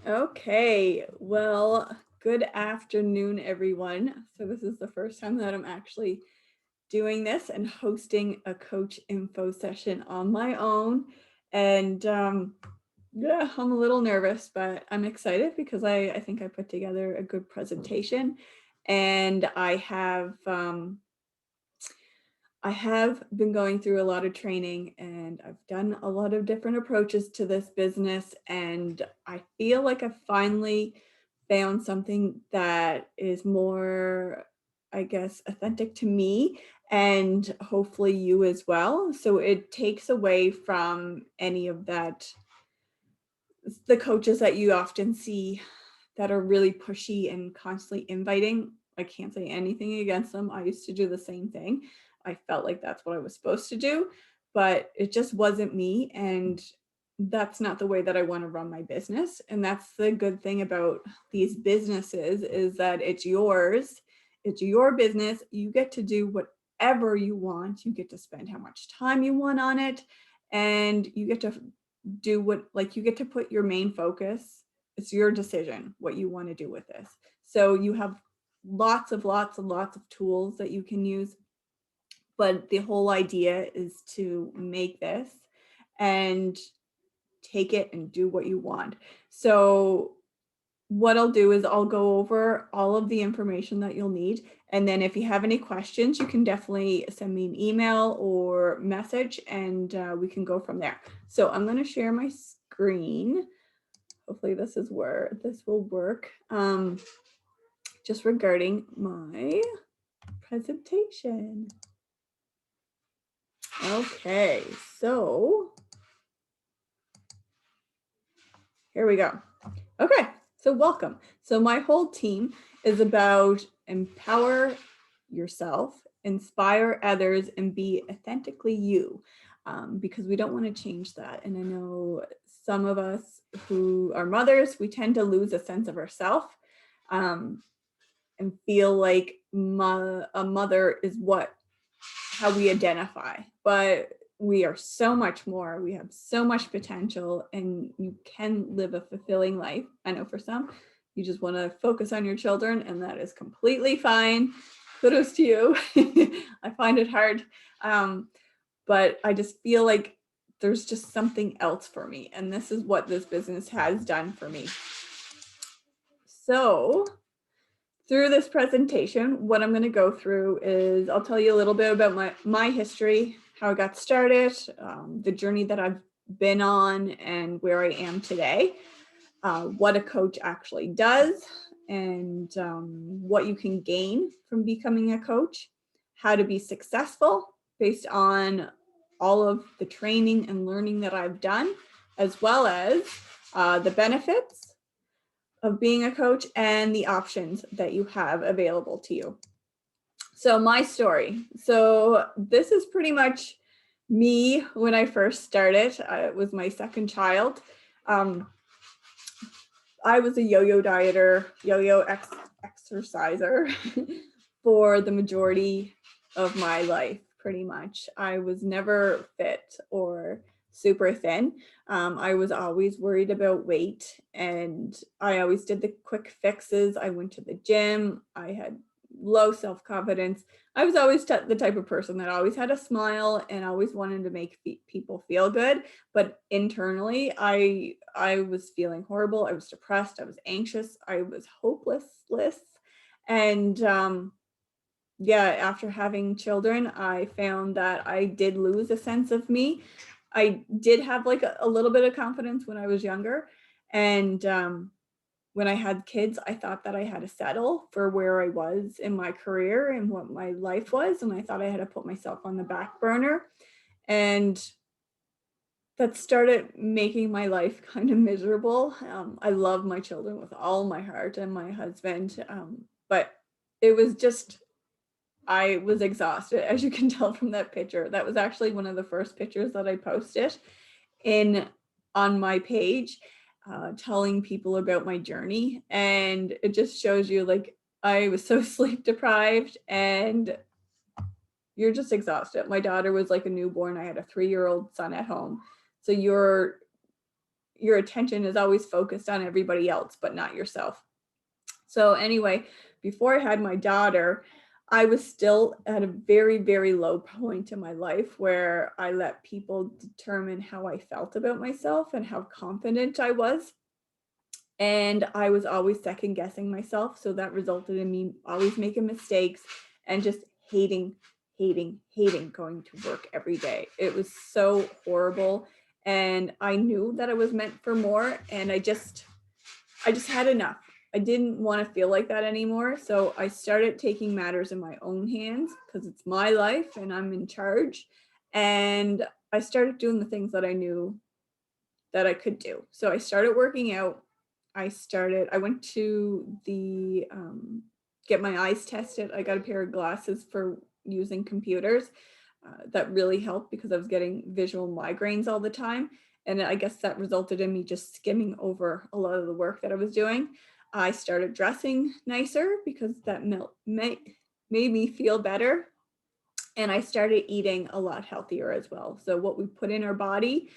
Okay, well, good afternoon, everyone. So this is the first time that I'm actually doing this and hosting a coach info session on my own. And yeah, I'm a little nervous, but I'm excited because I think I put together a good presentation, and I have been going through a lot of training, and I've done a lot of different approaches to this business, and I feel like I finally found something that is more, I guess, authentic to me and hopefully you as well. So it takes away from any of that, the coaches that you often see that are really pushy and constantly inviting. I can't say anything against them. I used to do the same thing. I felt like that's what I was supposed to do, but it just wasn't me. And that's not the way that I want to run my business. And that's the good thing about these businesses is that it's yours. It's your business. You get to do whatever you want. You get to spend how much time you want on it. And you get to do what, like, you get to put your main focus. It's your decision what you want to do with this. So you have lots of tools that you can use, but the whole idea is to make this and take it and do what you want. So what I'll do is I'll go over all of the information that you'll need. And then if you have any questions, you can definitely send me an email or message, and we can go from there. So I'm going to share my screen. Hopefully this is where this will work. Just regarding my presentation. Okay, so here we go. Okay, so welcome. So my whole team is about empower yourself, inspire others, and be authentically you, because we don't want to change that. And I know some of us who are mothers, we tend to lose a sense of ourself, and feel like a mother is how we identify. But we are so much more. We have so much potential, and you can live a fulfilling life. I know for some, you just want to focus on your children, and that is completely fine. Kudos to you. I find it hard. But I just feel like there's just something else for me. And this is what this business has done for me. So through this presentation, what I'm going to go through is I'll tell you a little bit about my history, how I got started, the journey that I've been on, and where I am today, what a coach actually does, and what you can gain from becoming a coach, how to be successful based on all of the training and learning that I've done, as well as the benefits of being a coach and the options that you have available to you. So my story. So this is pretty much me when I first started. It was my second child. I was a yo-yo dieter, yo-yo exerciser for the majority of my life, pretty much. I was never fit or super thin. I was always worried about weight, and I always did the quick fixes. I went to the gym. I had low self-confidence. I was always the type of person that always had a smile and always wanted to make people feel good. But internally, I was feeling horrible. I was depressed. I was anxious. I was hopeless. And yeah, after having children, I found that I did lose a sense of me. I did have like a little bit of confidence when I was younger. And when I had kids, I thought that I had to settle for where I was in my career and what my life was. And I thought I had to put myself on the back burner. And that started making my life kind of miserable. I love my children with all my heart and my husband. But it was just, I was exhausted, as you can tell from that picture. That was actually one of the first pictures that I posted on my page, telling people about my journey. And it just shows you, like, I was so sleep deprived and you're just exhausted. My daughter was like a newborn. I had a 3-year-old son at home. So your attention is always focused on everybody else, but not yourself. So anyway, before I had my daughter, I was still at a very, very low point in my life where I let people determine how I felt about myself and how confident I was. And I was always second guessing myself. So that resulted in me always making mistakes and just hating, hating going to work every day. It was so horrible. And I knew that I was meant for more. And I just had enough. I didn't want to feel like that anymore. So I started taking matters in my own hands because it's my life and I'm in charge. And I started doing the things that I knew that I could do. So I started working out. I went to the get my eyes tested. I got a pair of glasses for using computers. That really helped because I was getting visual migraines all the time. And I guess that resulted in me just skimming over a lot of the work that I was doing. I started dressing nicer because that made me feel better. And I started eating a lot healthier as well. So what we put in our body,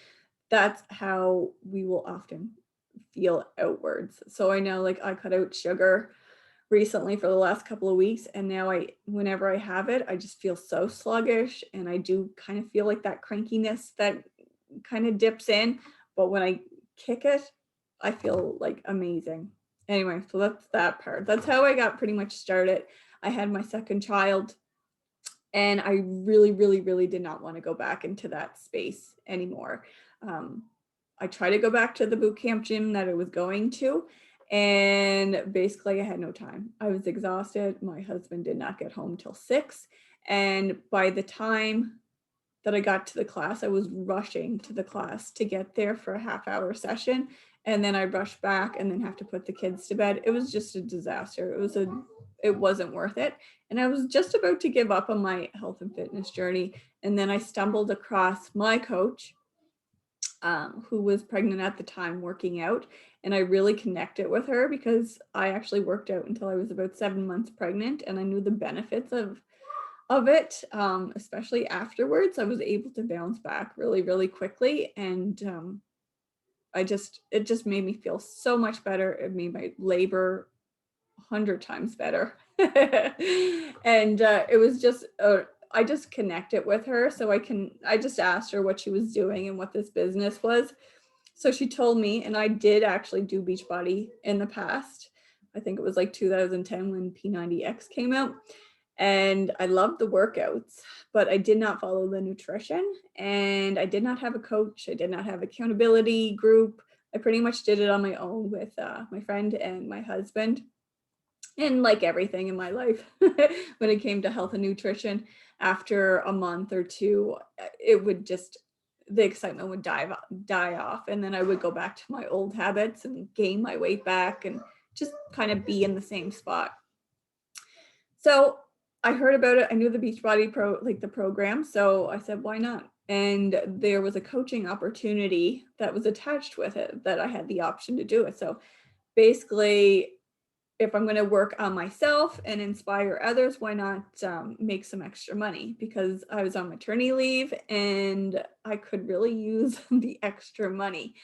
that's how we will often feel outwards. So I know, like, I cut out sugar recently for the last couple of weeks, and now whenever I have it, I just feel so sluggish, and I do kind of feel like that crankiness that kind of dips in, but when I kick it, I feel like amazing. Anyway, so that's that part. That's how I got pretty much started. I had my second child, and I really, really, really did not want to go back into that space anymore. Um, I tried to go back to the boot camp gym that I was going to, and basically I had no time. I was exhausted. My husband did not get home till 6. And by the time that I got to the class, I was rushing to the class to get there for a half-hour session. And then I rushed back and then have to put the kids to bed. It was just a disaster. It wasn't worth it. And I was just about to give up on my health and fitness journey. And then I stumbled across my coach, who was pregnant at the time, working out. And I really connected with her because I actually worked out until I was about 7 months pregnant, and I knew the benefits of it, especially afterwards. I was able to bounce back really, really quickly. And it just made me feel so much better. It made my labor 100 times better. And it was just, I just connected with her. So I just asked her what she was doing and what this business was. So she told me, and I did actually do Beachbody in the past. I think it was like 2010 when P90X came out. And I loved the workouts, but I did not follow the nutrition, and I did not have a coach. I did not have accountability group. I pretty much did it on my own with my friend and my husband. And like everything in my life, when it came to health and nutrition, after a month or two, it would just, the excitement would die off. And then I would go back to my old habits and gain my weight back and just kind of be in the same spot. So I heard about it. I knew the Beachbody the program. So I said, why not? And there was a coaching opportunity that was attached with it that I had the option to do it. So basically, if I'm going to work on myself and inspire others, why not make some extra money? Because I was on maternity leave and I could really use the extra money.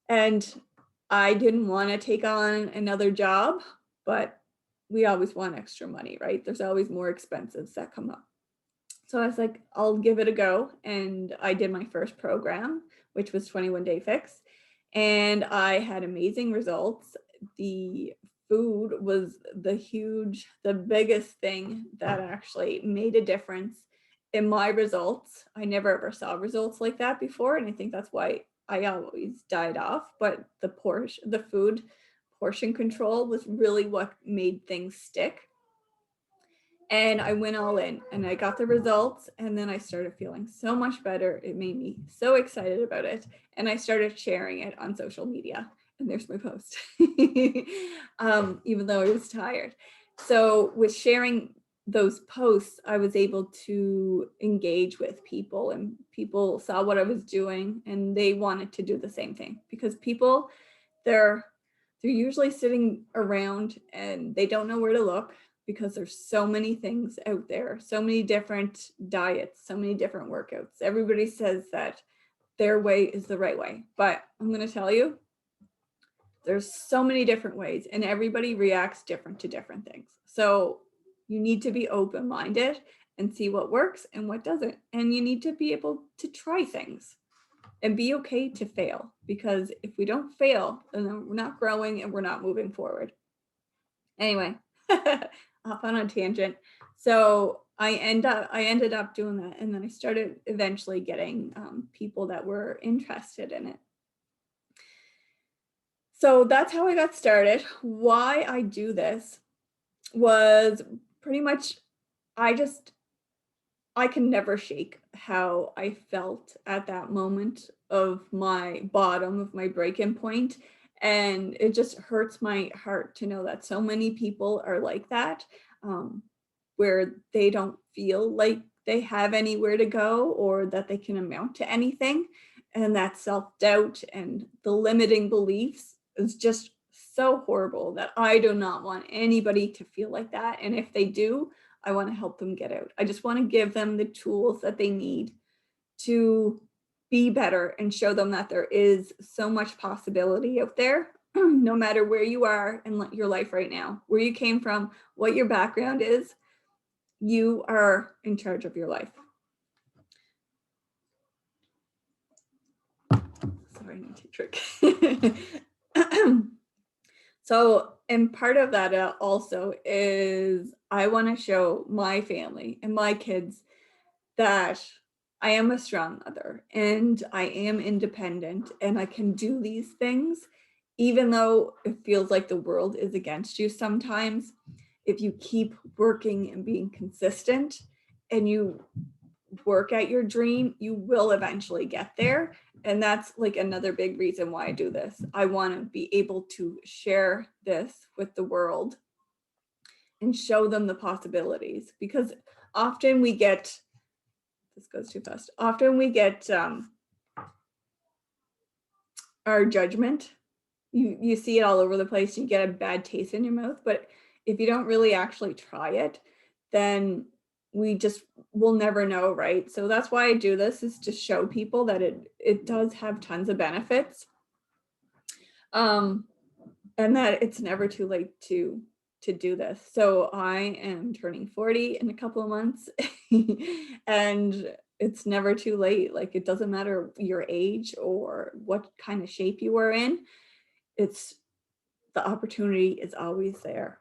And I didn't want to take on another job, but we always want extra money, right? There's always more expenses that come up. So I was like, I'll give it a go. And I did my first program, which was 21 Day Fix. And I had amazing results. The food was the biggest thing that actually made a difference in my results. I never ever saw results like that before. And I think that's why I always died off. But the food portion control was really what made things stick. And I went all in and I got the results, and then I started feeling so much better. It made me so excited about it. And I started sharing it on social media. And there's my post, even though I was tired. So with sharing those posts, I was able to engage with people, and people saw what I was doing and they wanted to do the same thing, because people, they're usually sitting around and they don't know where to look, because there's so many things out there, so many different diets, so many different workouts. Everybody says that their way is the right way. But I'm going to tell you, there's so many different ways and everybody reacts different to different things. So you need to be open-minded and see what works and what doesn't. And you need to be able to try things and be okay to fail, because if we don't fail, then we're not growing and we're not moving forward. Anyway, off on a tangent. So I ended up doing that, and then I started eventually getting people that were interested in it. So that's how I got started. Why I do this was pretty much, I can never shake how I felt at that moment of my bottom of my break-in point. And it just hurts my heart to know that so many people are like that, um, where they don't feel like they have anywhere to go or that they can amount to anything. And that self-doubt and the limiting beliefs is just so horrible that I do not want anybody to feel like that. And if they do, I want to help them get out. I just want to give them the tools that they need to be better and show them that there is so much possibility out there, no matter where you are in your life right now, where you came from, what your background is, you are in charge of your life. Sorry, I need to trick. So, and part of that also is I want to show my family and my kids that I am a strong mother and I am independent and I can do these things, even though it feels like the world is against you sometimes. If you keep working and being consistent and you work at your dream, you will eventually get there. And that's like another big reason why I do this. I want to be able to share this with the world and show them the possibilities, because often we get, this goes too fast. Often we get our judgment. You see it all over the place. You get a bad taste in your mouth. But if you don't really actually try it, then we just will never know, right? So that's why I do this, is to show people that it does have tons of benefits, and that it's never too late to do this. So I am turning 40 in a couple of months, and it's never too late. Like, it doesn't matter your age or what kind of shape you are in. It's, the opportunity is always there.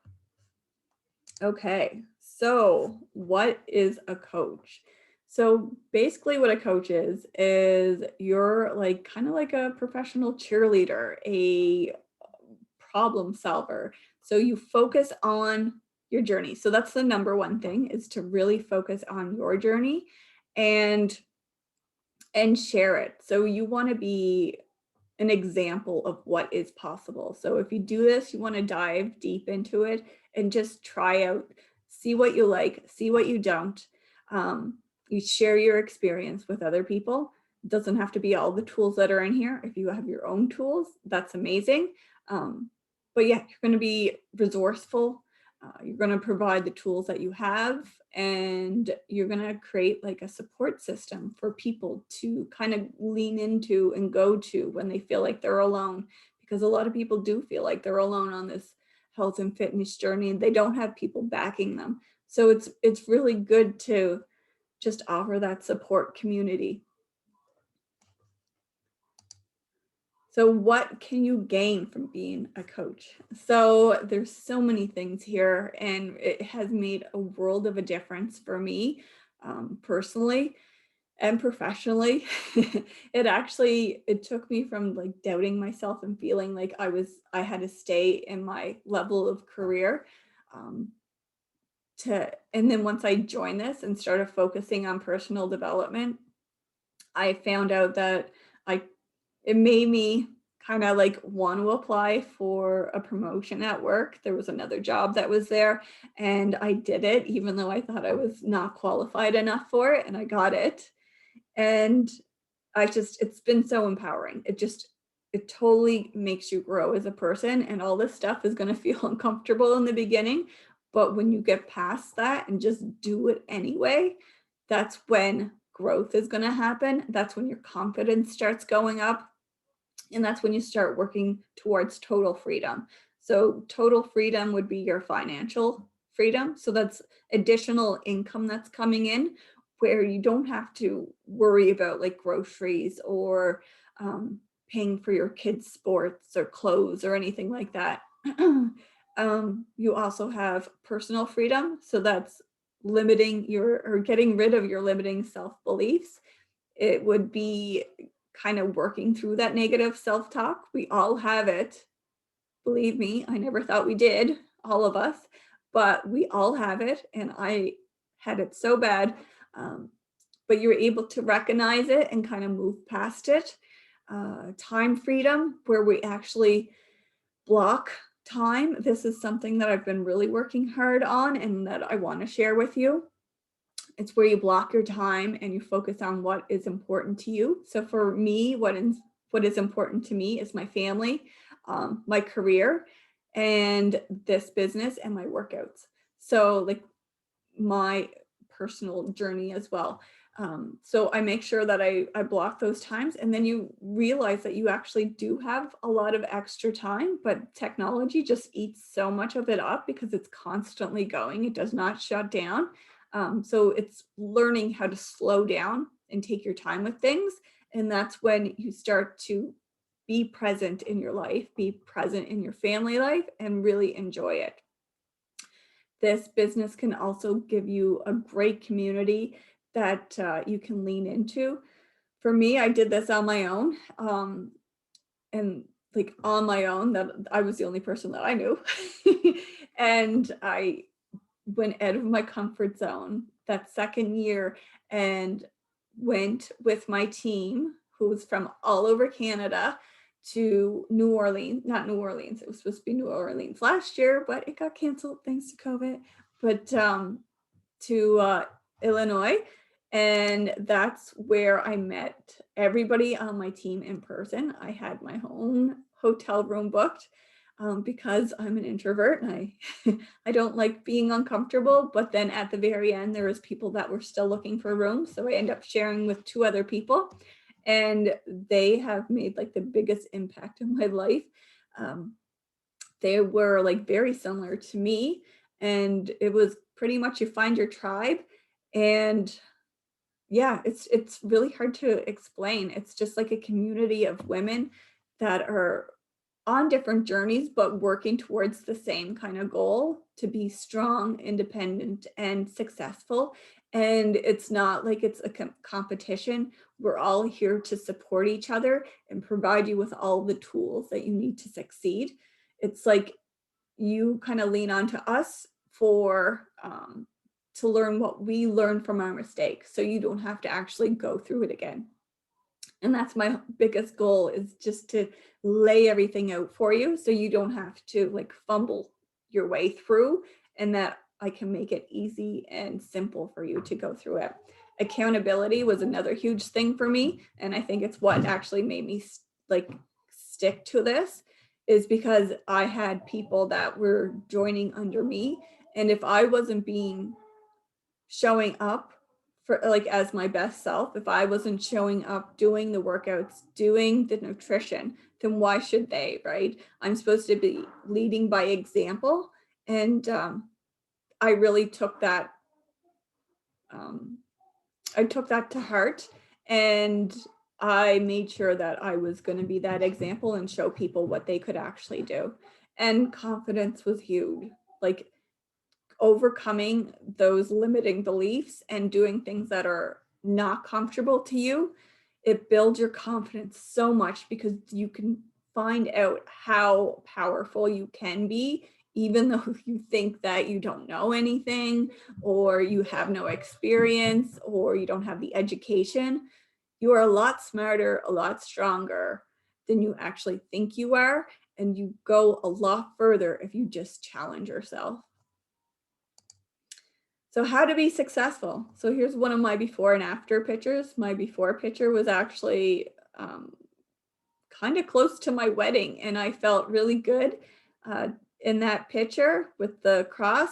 Okay, so what is a coach? So basically what a coach is you're like kind of like a professional cheerleader, a problem solver. So you focus on your journey. So that's the number one thing, is to really focus on your journey and share it. So you want to be an example of what is possible. So if you do this, you want to dive deep into it and just try out, see what you like, see what you don't. You share your experience with other people. It doesn't have to be all the tools that are in here. If you have your own tools, that's amazing. But yeah, you're going to be resourceful. You're going to provide the tools that you have, and you're going to create like a support system for people to kind of lean into and go to when they feel like they're alone, because a lot of people do feel like they're alone on this health and fitness journey, and they don't have people backing them. So it's really good to just offer that support community. So what can you gain from being a coach? So there's so many things here, and it has made a world of a difference for me, personally and professionally. It took me from like doubting myself and feeling like I had to stay in my level of career, um, and then once I joined this and started focusing on personal development, I found out that I it made me kind of like want to apply for a promotion at work. There was another job that was there, and I did it even though I thought I was not qualified enough for it, and I got it. And it's been so empowering. It totally makes you grow as a person, and all this stuff is going to feel uncomfortable in the beginning, but when you get past that and just do it anyway, that's when growth is going to happen. That's when your confidence starts going up. And that's when you start working towards total freedom. So, total freedom would be your financial freedom. So, that's additional income that's coming in where you don't have to worry about like groceries or paying for your kids' sports or clothes or anything like that. You also have personal freedom. So, that's limiting your or getting rid of your limiting self beliefs. It would be kind of working through that negative self-talk. We all have it. Believe me, I never thought we did, all of us, but we all have it. And I had it so bad. Um, but you're able to recognize it and kind of move past it. Time freedom, where we actually block time. This is something that I've been really working hard on and that I want to share with you. It's where you block your time and you focus on what is important to you. So for me, what is important to me is my family, my career, and this business and my workouts. So like my personal journey as well. So I make sure that I block those times, and then you realize that you actually do have a lot of extra time, but technology just eats so much of it up because it's constantly going. It does not shut down. So it's learning how to slow down and take your time with things. And that's when you start to be present in your life, be present in your family life, and really enjoy it. This business can also give you a great community that you can lean into. For me, I did this on my own, and like on my own, that I was the only person that I knew. And I went out of my comfort zone that second year and went with my team, who was from all over Canada, to New Orleans, not New Orleans, it was supposed to be New Orleans last year, but it got canceled thanks to COVID. But to Illinois. And that's where I met everybody on my team in person. I had my own hotel room booked because I'm an introvert and I don't like being uncomfortable. But then at the very end, there was people that were still looking for rooms. So I ended up sharing with two other people, and they have made like the biggest impact in my life. Um, they were like very similar to me, and it was pretty much you find your tribe. And yeah, it's really hard to explain. It's just like a community of women that are on different journeys but working towards the same kind of goal to be strong, independent, and successful. And it's not like it's a competition. We're all here to support each other and provide you with all the tools that you need to succeed. It's like you kind of lean on to us for to learn what we learned from our mistakes, so you don't have to actually go through it again. And that's my biggest goal, is just to lay everything out for you so you don't have to like fumble your way through, and that I can make it easy and simple for you to go through it. Accountability was another huge thing for me, and I think it's what actually made me like stick to this, is because I had people that were joining under me, and if I wasn't being showing up for like as my best self, if I wasn't showing up doing the workouts, doing the nutrition, then why should they, right? I'm supposed to be leading by example. And I really took that um, I took that to heart, and I made sure that I was going to be that example and show people what they could actually do. And confidence was huge. Like overcoming those limiting beliefs and doing things that are not comfortable to you, it builds your confidence so much because you can find out how powerful you can be, even though you think that you don't know anything or you have no experience or you don't have the education. You are a lot smarter, a lot stronger than you actually think you are. And you go a lot further if you just challenge yourself. So how to be successful. So here's one of my before and after pictures. My before picture was actually kind of close to my wedding, and I felt really good uh, in that picture with the cross.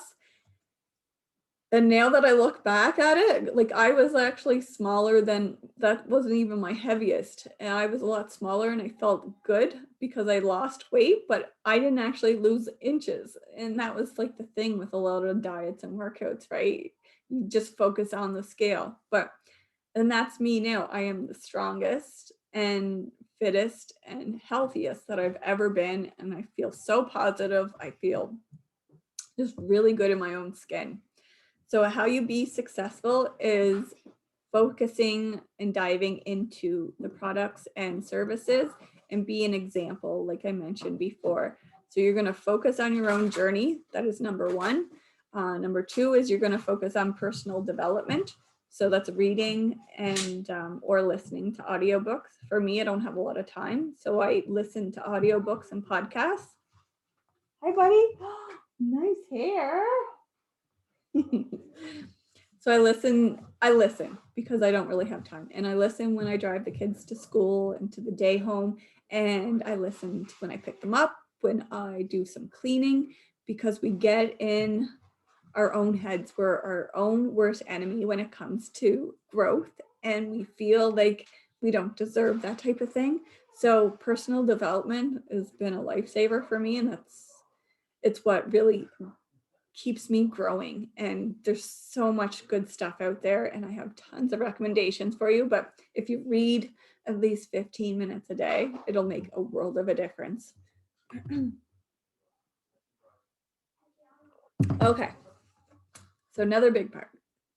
And now that I look back at it, like I was actually smaller than that wasn't even my heaviest. And I was a lot smaller and I felt good because I lost weight, but I didn't actually lose inches. And that was like the thing with a lot of diets and workouts, right? You just focus on the scale. But and that's me now. I am the strongest and fittest and healthiest that I've ever been. And I feel so positive. I feel just really good in my own skin. So, how you be successful is focusing and diving into the products and services and be an example, like I mentioned before. So, you're going to focus on your own journey. That is number one. Number two is you're going to focus on personal development. So that's reading and or listening to audiobooks. For me, I don't have a lot of time, so I listen to audiobooks and podcasts. Hi, buddy. Nice hair. So I listen because I don't really have time. And I listen when I drive the kids to school and to the day home. And I listen when I pick them up, when I do some cleaning, because we get in our own heads. We're our own worst enemy when it comes to growth. And we feel like we don't deserve that type of thing. So personal development has been a lifesaver for me. And it's what really keeps me growing. And there's so much good stuff out there, and I have tons of recommendations for you. But if you read at least 15 minutes a day, it'll make a world of a difference. Okay, so another big part,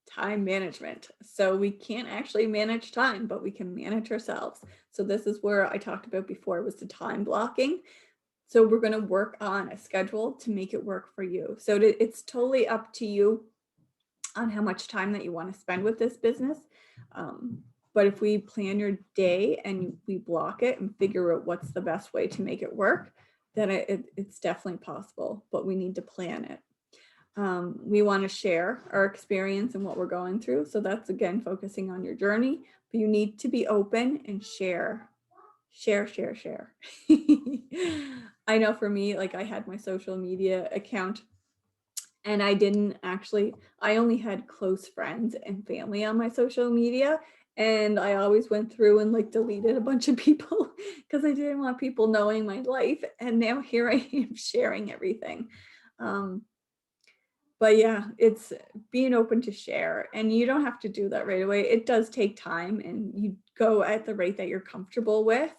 time management. So we can't actually manage time, but we can manage ourselves. So this is where I talked about before, was the time blocking. So we're going to work on a schedule to make it work for you. So it's totally up to you on how much time that you want to spend with this business. But if we plan your day and we block it and figure out what's the best way to make it work, then it's definitely possible, but we need to plan it. We want to share our experience and what we're going through. So that's, again, focusing on your journey, but you need to be open and share. I know for me, like I had my social media account and I only had close friends and family on my social media. And I always went through and like deleted a bunch of people because I didn't want people knowing my life. And now here I am sharing everything. Um, but yeah, it's being open to share, and you don't have to do that right away. It does take time, and you go at the rate that you're comfortable with.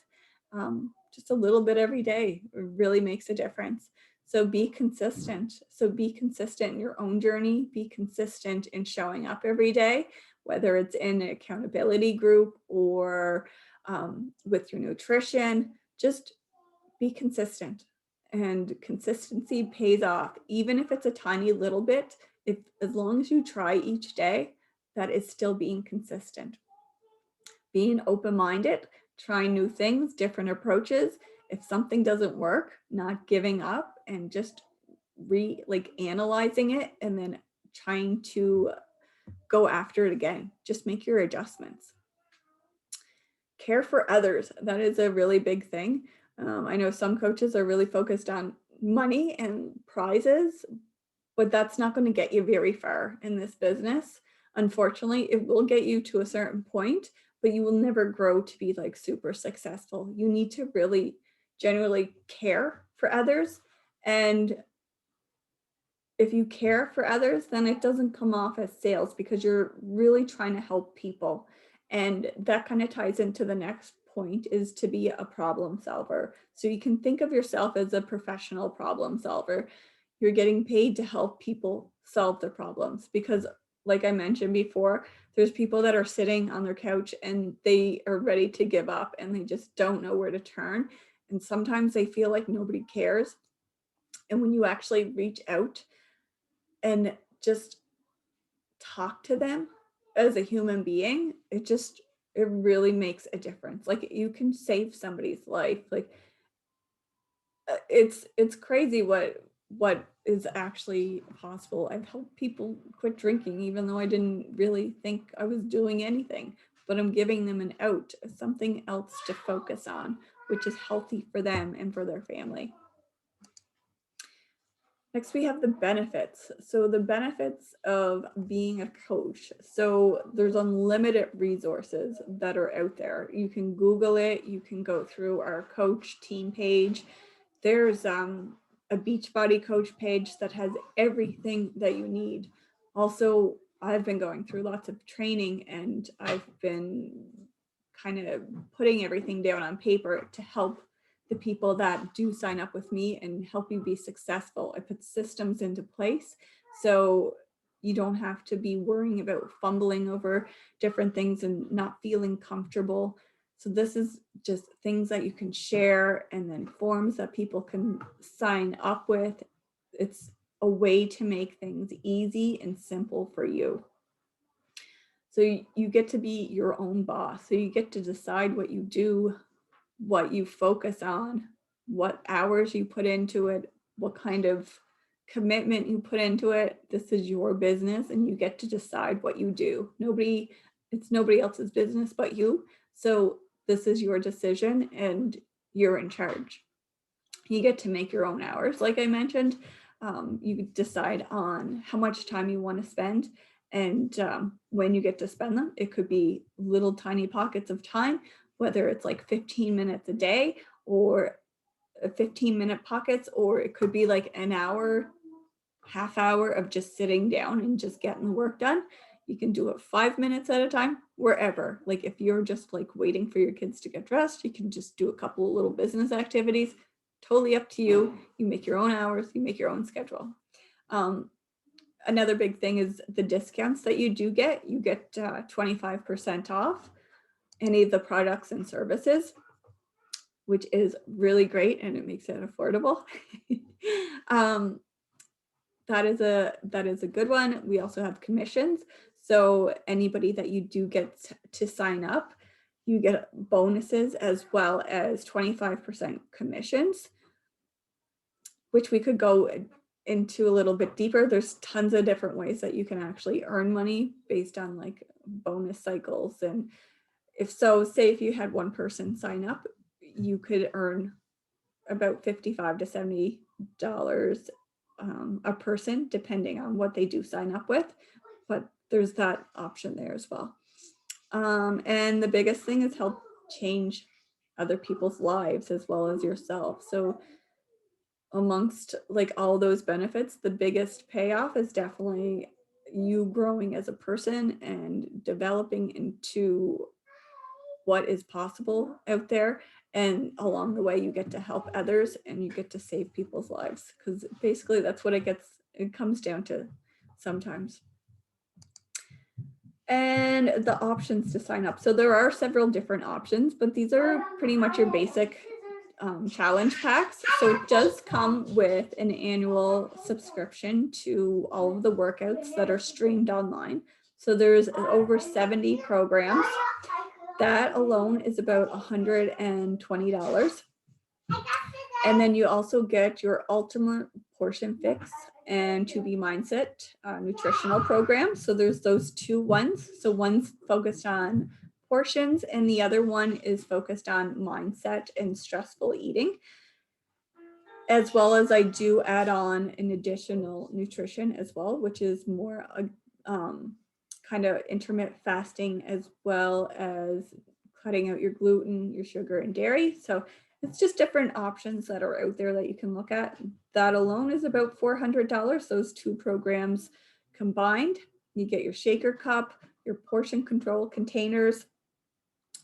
Just a little bit every day really makes a difference. So be consistent. So be consistent in your own journey. Be consistent in showing up every day, whether it's in an accountability group or with your nutrition. Just be consistent, and consistency pays off, even if it's a tiny little bit. If as long as you try each day, that is still being consistent. Being open-minded, trying new things, different approaches. If something doesn't work, not giving up and just analyzing it and then trying to go after it again. Just make your adjustments. Care for others. That is a really big thing. I know some coaches are really focused on money and prizes, but that's not going to get you very far in this business. Unfortunately, it will get you to a certain point, but you will never grow to be like super successful. You need to really genuinely care for others. And if you care for others, then it doesn't come off as sales because you're really trying to help people. And that kind of ties into the next point, is to be a problem solver. So you can think of yourself as a professional problem solver. You're getting paid to help people solve their problems because, like I mentioned before, there's people that are sitting on their couch and they are ready to give up and they just don't know where to turn. And sometimes they feel like nobody cares. And when you actually reach out and just talk to them as a human being, it really makes a difference. Like you can save somebody's life. Like it's crazy what is actually possible. I've helped people quit drinking even though I didn't really think I was doing anything, but I'm giving them an out, something else to focus on, which is healthy for them and for their family. Next, we have the benefits. So the benefits of being a coach. So there's unlimited resources that are out there. You can Google it. You can go through our coach team page. There's a Beachbody coach page that has everything that you need. Also, I've been going through lots of training and I've been kind of putting everything down on paper to help the people that do sign up with me and help you be successful. I put systems into place so you don't have to be worrying about fumbling over different things and not feeling comfortable. So this is just things that you can share and then forms that people can sign up with. It's a way to make things easy and simple for you. So you get to be your own boss. So you get to decide what you do, what you focus on, what hours you put into it, what kind of commitment you put into it. This is your business and you get to decide what you do. It's nobody else's business but you. So this is your decision and you're in charge. You get to make your own hours. Like I mentioned, you decide on how much time you want to spend and when you get to spend them. It could be little tiny pockets of time, whether it's like 15 minutes a day or 15-minute pockets, or it could be like an hour, half hour of just sitting down and just getting the work done. You can do it 5 minutes at a time, wherever. Like if you're just like waiting for your kids to get dressed, you can just do a couple of little business activities. Totally up to you. You make your own hours, you make your own schedule. Another big thing is the discounts that you do get. You get 25% off any of the products and services, which is really great and it makes it affordable. That is a good one. We also have commissions. So anybody that you do get to sign up, you get bonuses as well as 25% commissions, which we could go into a little bit deeper. There's tons of different ways that you can actually earn money based on like bonus cycles. And if so, say if you had one person sign up, you could earn about $55 to $70 a person, depending on what they do sign up with. But there's that option there as well. And the biggest thing is help change other people's lives as well as yourself. So amongst like all those benefits, the biggest payoff is definitely you growing as a person and developing into what is possible out there. And along the way, you get to help others and you get to save people's lives, because basically that's what it comes down to sometimes. And the options to sign up. So there are several different options, but these are pretty much your basic challenge packs. So it does come with an annual subscription to all of the workouts that are streamed online. So there's over 70 programs. That alone is about $120. And then you also get your ultimate portion fix and to be mindset nutritional program. So there's those two ones. So one's focused on portions and the other one is focused on mindset and stressful eating. As well as I do add on an additional nutrition as well, which is more kind of intermittent fasting, as well as cutting out your gluten, your sugar and dairy. So it's just different options that are out there that you can look at. That alone is about $400, those two programs combined. You get your shaker cup, your portion control containers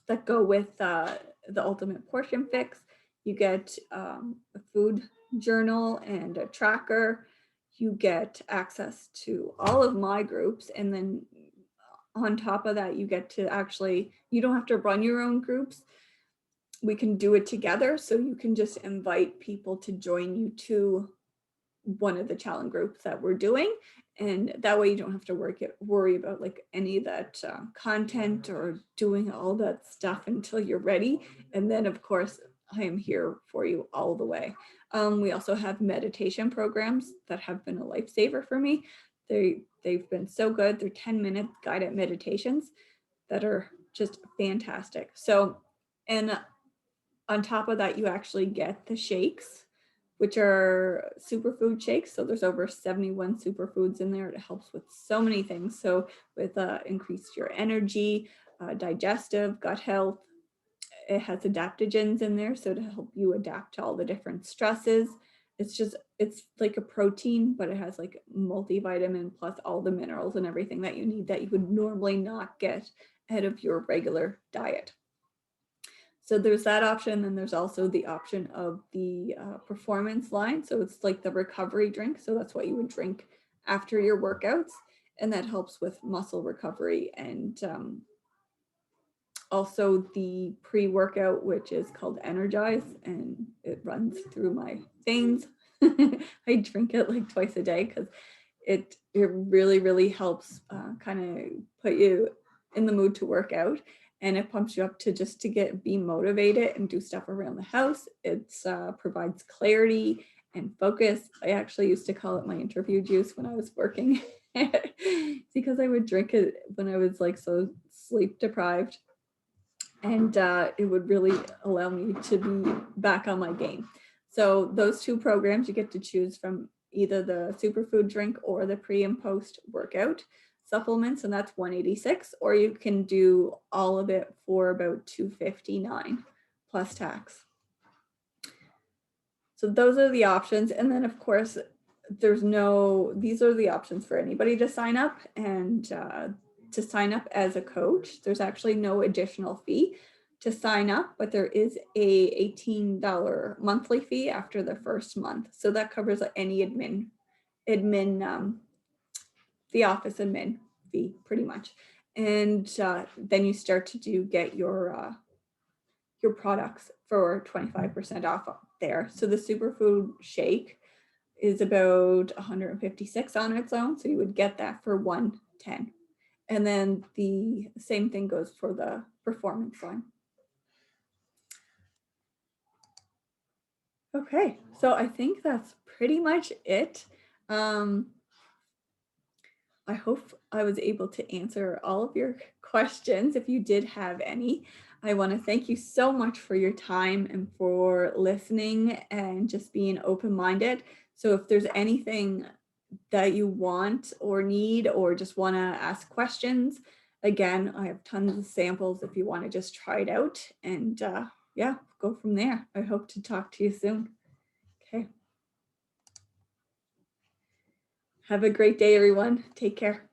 that go with the ultimate portion fix. You get a food journal and a tracker. You get access to all of my groups. And then on top of that, you get to actually, you don't have to run your own groups. We can do it together. So you can just invite people to join you to one of the challenge groups that we're doing. And that way you don't have to worry about like any of that content or doing all that stuff until you're ready. And then of course, I am here for you all the way. We also have meditation programs that have been a lifesaver for me. They've been so good. They're 10-minute guided meditations that are just fantastic. So, and on top of that, you actually get the shakes, which are superfood shakes. So there's over 71 superfoods in there. It helps with so many things. So with increase your energy, digestive, gut health. It has adaptogens in there, so to help you adapt to all the different stresses. It's like a protein, but it has like multivitamin plus all the minerals and everything that you need that you would normally not get out of your regular diet. So there's that option. And there's also the option of the performance line. So it's like the recovery drink. So that's what you would drink after your workouts. And that helps with muscle recovery and also the pre-workout, which is called Energize, and it runs through my veins. I drink it like twice a day because it really helps kind of put you in the mood to work out, and it pumps you up to just to be motivated and do stuff around the house. It provides clarity and focus. I actually used to call it my interview juice when I was working because I would drink it when I was like so sleep deprived, and it would really allow me to be back on my game. So those two programs you get to choose from, either the superfood drink or the pre and post workout supplements, and that's $186, or you can do all of it for about $259 plus tax. So those are the options. And then of course, these are the options for anybody to sign up. And to sign up as a coach, there's actually no additional fee to sign up, but there is a $18 monthly fee after the first month. So that covers any the office admin fee pretty much. And then you start to get your products for 25% off there. So the superfood shake is about 156 on its own. So you would get that for 110. And then the same thing goes for the performance line. Okay, so I think that's pretty much it. I hope I was able to answer all of your questions. If you did have any, I want to thank you so much for your time and for listening and just being open-minded. So if there's anything that you want or need or just want to ask questions, again, I have tons of samples if you want to just try it out, and yeah, go from there. I hope to talk to you soon. Okay. Have a great day, everyone. Take care.